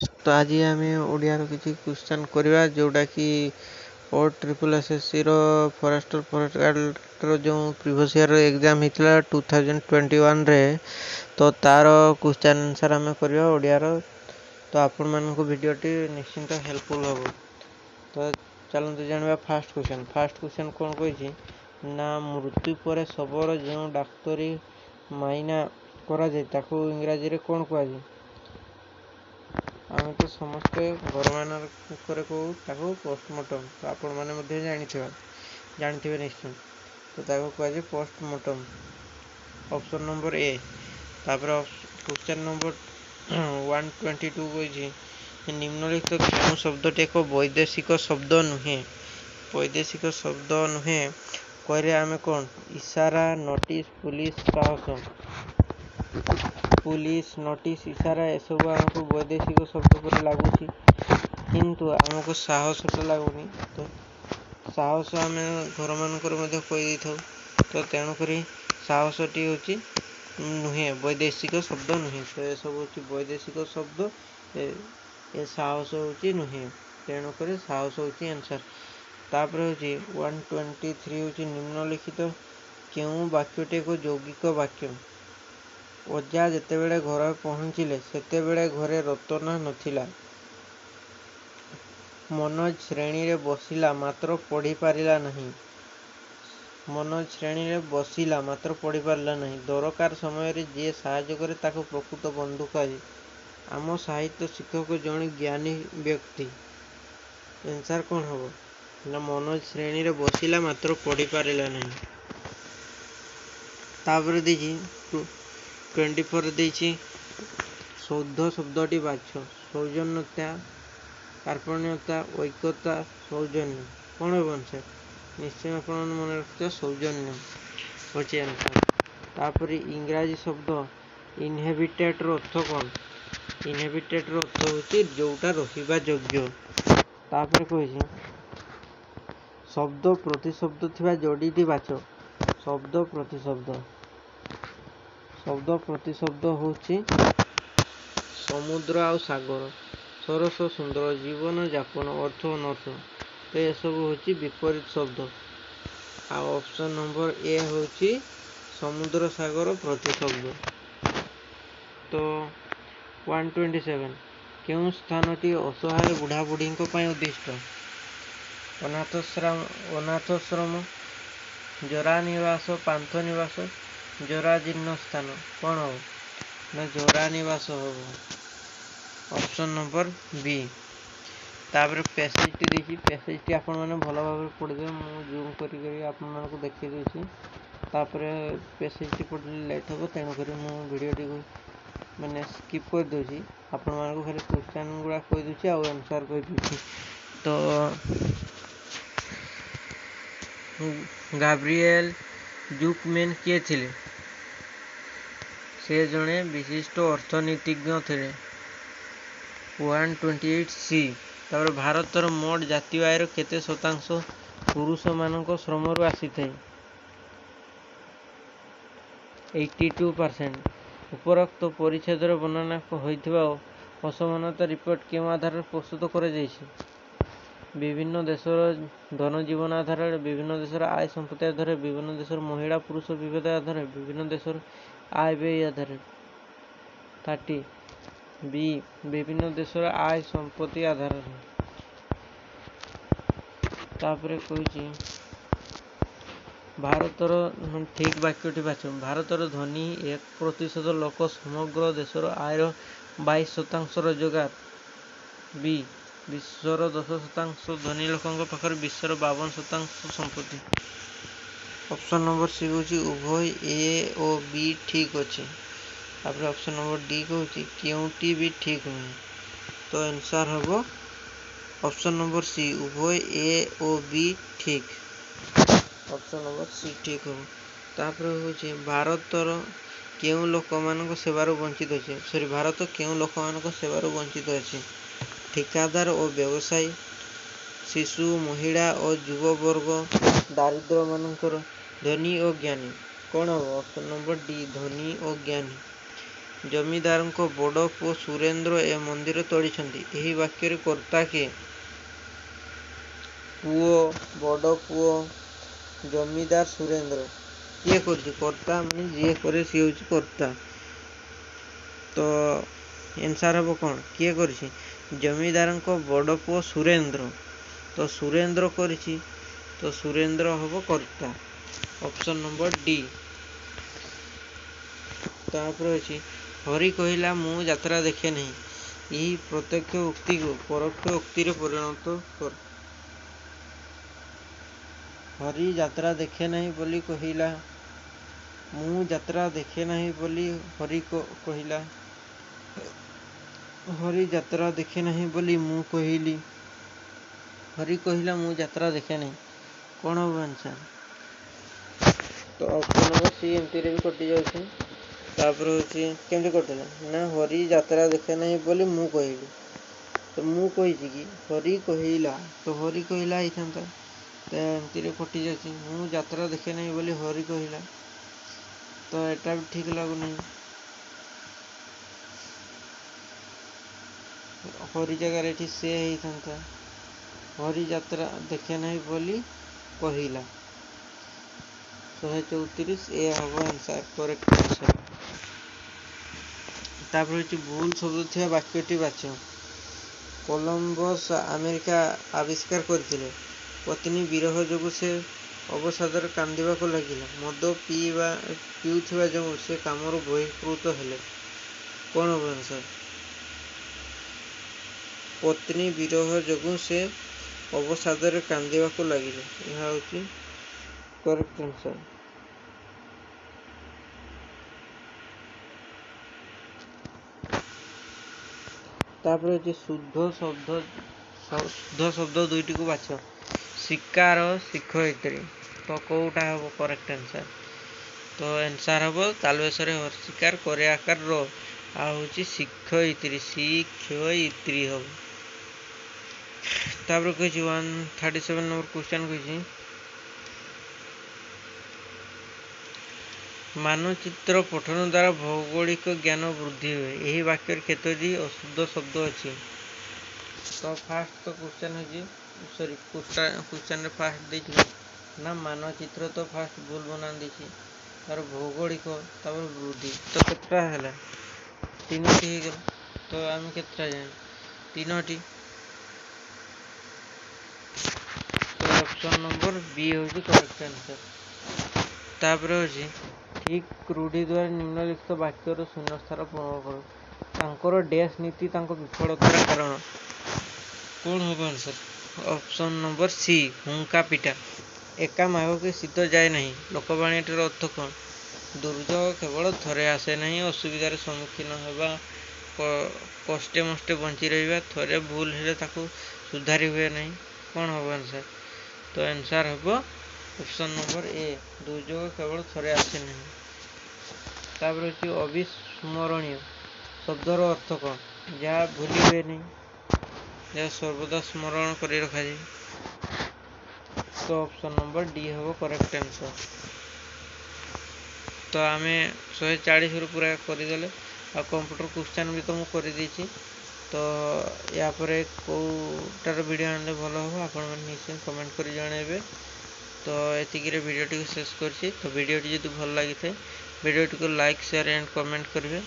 तो आज आम ओडिया किसी क्वेश्चन करवा जोटा कि OSSC फॉरेस्टर फॉरेस्ट गार्ड जो प्रीवियस ईयर एग्जाम होता 2021 रे तो तार क्वेश्चन आंसर आम करवा ओडिया तो आपण मान भिडियोटी निश्चिंत हेल्पफुल हम। तो चलते जानवा फास्ट क्वेश्चन कौन कही ना मृत्यु पर शबर जो डाक्तरी माइना करा इंग्राजी रे कौन कहुए आम तो समस्ते घर मान कहू पोस्टमार्टम तो आपण मैंने जानते निश्चय तो कहुए पोस्टमार्टम ऑप्शन नंबर ए। तापर क्वेश्चन नंबर 122 कही निम्नलिखित क्यों शब्दटी एक वैदेशिक शब्द नुहे कह आम कौन इशारा नोटिस पुलिस नोटिस इशारा एसबू आमको वैदेशिक शब्द पर लगुच किंतु आमको साहसटा लगुनि तो साहस आम घर मानक कही था तो तेणुक साहसटी हूँ नुहे वैदेशिक शब्द नुहे तो यह सब हूँ वैदेशिक शब्द ए साहस हूँ नुहे तेणुक साहस हूँ आंसर। तापर हूँ 123 हूँ निम्नलिखित क्यों वाक्यटी एक यौगिक वाक्य अजा जितेबले घर पहुँचले सेतेबले घरे रतना नथिला मनोज श्रेणी रे बसिला मात्र पढ़ी पारिला नहीं दरकार समय जे साहाय्य करे ताको प्रकृत बंधु कहे आम साहित्य शिक्षक जन ज्ञानी व्यक्ति आंसर कौन हम ना मनोज श्रेणी रे बसिला मात्र पढ़ी पारिला नहीं। तापर देखी 24 देखी शोध शब्दटी बाछ सौजन्यता कार्पण्यता ऐक्यता सौजन्य कौन हम आंसर निश्चय आप मन रखते सौजन्य अच्छे आंसर। तापर इंग्राजी शब्द इनहेबिटेट अर्थ कौन इनहेबिटेट अर्थ हूँ जोटा रहिबा योग्य। तापर कही शब्द प्रतिशब्द थिबा जोड़ीटी बाछ शब्द प्रतिशब्द हूँ समुद्र आ सागर सरस सुंदर जीवन यापन अर्थ अनर्थ तो यह सब हूँ विपरीत शब्द आ ऑप्शन नंबर ए हूँ समुद्र सागर प्रतिशब्द। तो 127 क्यों स्थानटी असहाय बुढ़ा बुढ़ी उद्दिष्ट अनाथाश्रम जरा निवास पांथ निवास जराजीर्ण स्थान कौन हो ना जरा निवास हो ऑप्शन नंबर बी। तापर पैसेजटी देखी पैसेजटी आपण मैंने भल भाव पढ़े मुझे जूम कर देखी दूसरी तापर पैसेजटी पढ़ले लेट हम तेणुक भिडियोटी को मैंने स्किप कर दूसरी आपण मानक खाली क्वेश्चन गुड़ा कहीदे आंसर कहीदे। तो गाब्रिएल जुकमेन किए थिले से जड़े विशिष्ट अर्थनीतिज्ञ थे 128 सी। तापर भारतर मोट जातीय आयर केते शतांश पुरुष मानक श्रम आसी थे 82%। उपरोक्त परिच्छेद वर्णना होइथिबा असमानता रिपोर्ट क्यों आधार प्रस्तुत कर विभिन्न देशर धन जीवन आधार विभिन्न देशर आय संपत्ति आधार विभिन्न देशर महिला पुरुष विभेद आधार विभिन्न देशर आय व्यय आधार 30 बी विभिन्न देशर आय संपत्ति आधार। तापर कही भारतर ठीक वाक्यटी बाछ भारतर धनी 1% लोक समग्र देशर आयर 22% रोजगार बी विश्वर 10% धनी लोकों पाखर विश्वर 52% संपत्ति ऑप्शन नंबर सी हूँ उभय ए और बी ठीक अच्छे। तापर ऑप्शन नंबर डी कहूँ क्योंटी भी ठीक नुहे तो आंसर हम ऑप्शन नंबर सी उभय ए और बी ठीक ऑप्शन नंबर सी ठीक हम। तापर हूँ भारतर क्यों लोक मान सेवार वंचित अच्छे सॉरी भारत क्यों लोक मान सेवार वंचित अच्छे ठिकादार और व्यवसायी शिशु महिला और युववर्ग दारिद्र मानकर धनी और ज्ञानी कौन हम ऑप्शन नंबर डी धनी और ज्ञानी। ଜମିଦାରଙ୍କ ବଡ଼ ପୁଅ ସୁରେନ୍ଦ୍ର ଏ ମନ୍ଦିର ତୋଳିଛନ୍ତି। ଏହି ବାକ୍ୟରେ କର୍ତ୍ତା କିଏ? ପୁଅ, ବଡ଼ ପୁଅ, ଜମିଦାର, ସୁରେନ୍ଦ୍ର। କିଏ କରିଛି? କର୍ତ୍ତା ମାନେ ଯିଏ କରେ ସିଏ ହେଉଛି କର୍ତ୍ତା। ତ ଆନ୍ସାର ହେବ କ'ଣ? କିଏ କରିଛି? ଜମିଦାରଙ୍କ ବଡ଼ ପୁଅ ସୁରେନ୍ଦ୍ର। ତ ସୁରେନ୍ଦ୍ର କରିଛି, ତ ସୁରେନ୍ଦ୍ର ହେବ କର୍ତ୍ତା। Option number D. ତାପରେ ଅଛି ହରି କହିଲା ମୁଁ ଯାତ୍ରା ଦେଖେ ନାହିଁ। ଏହି ପ୍ରତ୍ୟକ୍ଷ ଉକ୍ତିକୁ ପରୋକ୍ଷ ଉକ୍ତିରେ ପରିଣତ କର। ହରି ଯାତ୍ରା ଦେଖେ ନାହିଁ ବୋଲି କହିଲା। ମୁଁ ଯାତ୍ରା ଦେଖେ ନାହିଁ ବୋଲି ହରି କହିଲା। ହରି ଯାତ୍ରା ଦେଖେ ନାହିଁ ବୋଲି ମୁଁ କହିଲି। ହରି କହିଲା ମୁଁ ଯାତ୍ରା ଦେଖେ ନାହିଁ। କ'ଣ ହେବ ଆନ୍ସାର? ତ ଅପସନ୍ ନମ୍ବର ସି ଏମିତିରେ ବି କଟିଯାଉଛି। ତାପରେ ହେଉଛି କେମିତି କଟିଲା ନା ହରି ଯାତ୍ରା ଦେଖେ ନାହିଁ ବୋଲି ମୁଁ କହିଲି। ତ ମୁଁ କହିଛି କି ହରି କହିଲା, ତ ହରି କହିଲା ହେଇଥାନ୍ତା। ତ ଏମିତିରେ କଟିଯାଉଛି। ମୁଁ ଯାତ୍ରା ଦେଖେ ନାହିଁ ବୋଲି ହରି କହିଲା। ତ ଏଟା ବି ଠିକ୍ ଲାଗୁନାହିଁ। ହରି ଜାଗାରେ ଏଠି ସେ ହେଇଥାନ୍ତା। ହରି ଯାତ୍ରା ଦେଖେ ନାହିଁ ବୋଲି କହିଲା। 134 ଏ ହେବ ଆନ୍ସାର, କରେକ୍ଟ ଆନ୍ସାର। ତାପରେ ହେଉଛି ଭୁଲ ଶବ୍ଦ ଥିବା ବାକ୍ୟଟି ବାଛ। କଲମ୍ବସ୍ ଆମେରିକା ଆବିଷ୍କାର କରିଥିଲେ। ପତ୍ନୀ ବିରହ ଯୋଗୁଁ ସେ ଅବସାଦରେ କାନ୍ଦିବାକୁ ଲାଗିଲେ। ମଦ ପିଉଥିବା ଯୋଗୁଁ ସେ କାମରୁ ବହିଷ୍କୃତ ହେଲେ। କ'ଣ ହେବ ଆନ୍ସାର? ପତ୍ନୀ ବିରହ ଯୋଗୁଁ ସେ ଅବସାଦରେ କାନ୍ଦିବାକୁ ଲାଗିଲେ। ଏହା ହେଉଛି କରେକ୍ଟ ଆନ୍ସାର। ତାପରେ ହେଉଛି ଶୁଦ୍ଧ ଶବ୍ଦ ଦୁଇଟିକୁ ବାଛ। ଶିକାର, ଶିକ୍ଷୟିତ୍ରୀ। ତ କେଉଁଟା ହେବ କରେକ୍ଟ ଆନ୍ସାର? ତ ଆନ୍ସାର ହେବ ତାଲବେଶରେ ହର୍ଷିକାର କରେ ଆକାର ର ଆଉ ହେଉଛି ଶିକ୍ଷୟିତ୍ରୀ, ଶିକ୍ଷୟିତ୍ରୀ ହେବ। ତାପରେ କହିଛି 137 ନମ୍ବର କ୍ୱେଶ୍ଚନ୍ କହିଛି ମାନଚିତ୍ର ପଠନ ଦ୍ୱାରା ଭୌଗୋଳିକ ଜ୍ଞାନ ବୃଦ୍ଧି ହୁଏ। ଏହି ବାକ୍ୟରେ କେତୋଟି ଅଶୁଦ୍ଧ ଶବ୍ଦ ଅଛି? ତ ଫାର୍ଷ୍ଟ ତ କ୍ୱେଶ୍ଚନ୍ ହେଇଛି କ୍ୱେଶ୍ଚନ୍ରେ ଫାର୍ଷ୍ଟ ଦେଇଛି ନା ମାନଚିତ୍ର, ତ ଫାର୍ଷ୍ଟ ଭୁଲ ବନାନ ଦେଇଛି। ତାର ଭୌଗୋଳିକ, ତାପରେ ବୃଦ୍ଧି। ତ କେତେଟା ହେଲା? 3ଟି ହେଇଗଲା। ତ ଆମେ କେତେଟା ଜାଣିବା? 3ଟି। ତ ଅପସନ୍ ନମ୍ବର ବି ହେଉଛି କରେକ୍ଟ ଆନ୍ସର। ତାପରେ ହେଉଛି ଠିକ୍ ରୂଢ଼ି ଦ୍ୱାରା ନିମ୍ନଲିଖିତ ବାକ୍ୟର ଶୂନ୍ୟସ୍ଥାନ ପୂରଣ କର। ତାଙ୍କର ଡ୍ୟାସ୍ ନୀତି ତାଙ୍କ ବିଫଳତାର କାରଣ। କ'ଣ ହେବ ଆନ୍ସର? ଅପସନ୍ ନମ୍ବର ସି ହୁଙ୍କା ପିଟା। ଏକା ମାଘକେ ଶୀତ ଯାଏ ନାହିଁ। ଲୋକବାଣୀଟିର ଅର୍ଥ କ'ଣ? ଦୁର୍ଯୋଗ କେବଳ ଥରେ ଆସେ ନାହିଁ। ଅସୁବିଧାର ସମ୍ମୁଖୀନ ହେବା, କଷ୍ଟେ ମଷ୍ଟେ ବଞ୍ଚି ରହିବା, ଥରେ ଭୁଲ ହେଲେ ତାକୁ ସୁଧାରି ହୁଏ ନାହିଁ। କ'ଣ ହେବ ଆନ୍ସାର? ତ ଆନ୍ସାର ହେବ ଅପସନ୍ ନମ୍ବର ଏ ଦୁର୍ଯୋଗ କେବଳ ଥରେ ଆସେ ନାହିଁ। ତାପରେ ହେଉଛି ଅବିସ୍ମରଣୀୟ ଶବ୍ଦର ଅର୍ଥ କ'ଣ? ଯାହା ଭୁଲି ହୁଏ ନାହିଁ, ଯାହା ସର୍ବଦା ସ୍ମରଣ କରି ରଖାଯାଏ। ତ ଅପସନ୍ ନମ୍ବର ଡି ହେବ କରେକ୍ଟ ଆନ୍ସର। ତ ଆମେ 140ରୁ ପୁରା କରିଦେଲେ। ଆଉ କମ୍ପ୍ୟୁଟର କ୍ୱେଶ୍ଚନ୍ ବି ତ ମୁଁ କରିଦେଇଛି। ତ ୟା ପରେ କେଉଁଟାର ଭିଡ଼ିଓ ଆଣିଲେ ଭଲ ହେବ ଆପଣମାନେ ନିଶ୍ଚୟ କମେଣ୍ଟ କରି ଜଣାଇବେ। ତ ଏତିକିରେ ଭିଡ଼ିଓଟିକୁ ଶେଷ କରିଛି। ତ ଭିଡ଼ିଓଟି ଯଦି ଭଲ ଲାଗିଥାଏ ଭିଡ଼ିଓଟିକୁ ଲାଇକ୍, ସେୟାର ଆଣ୍ଡ କମେଣ୍ଟ କରିବେ।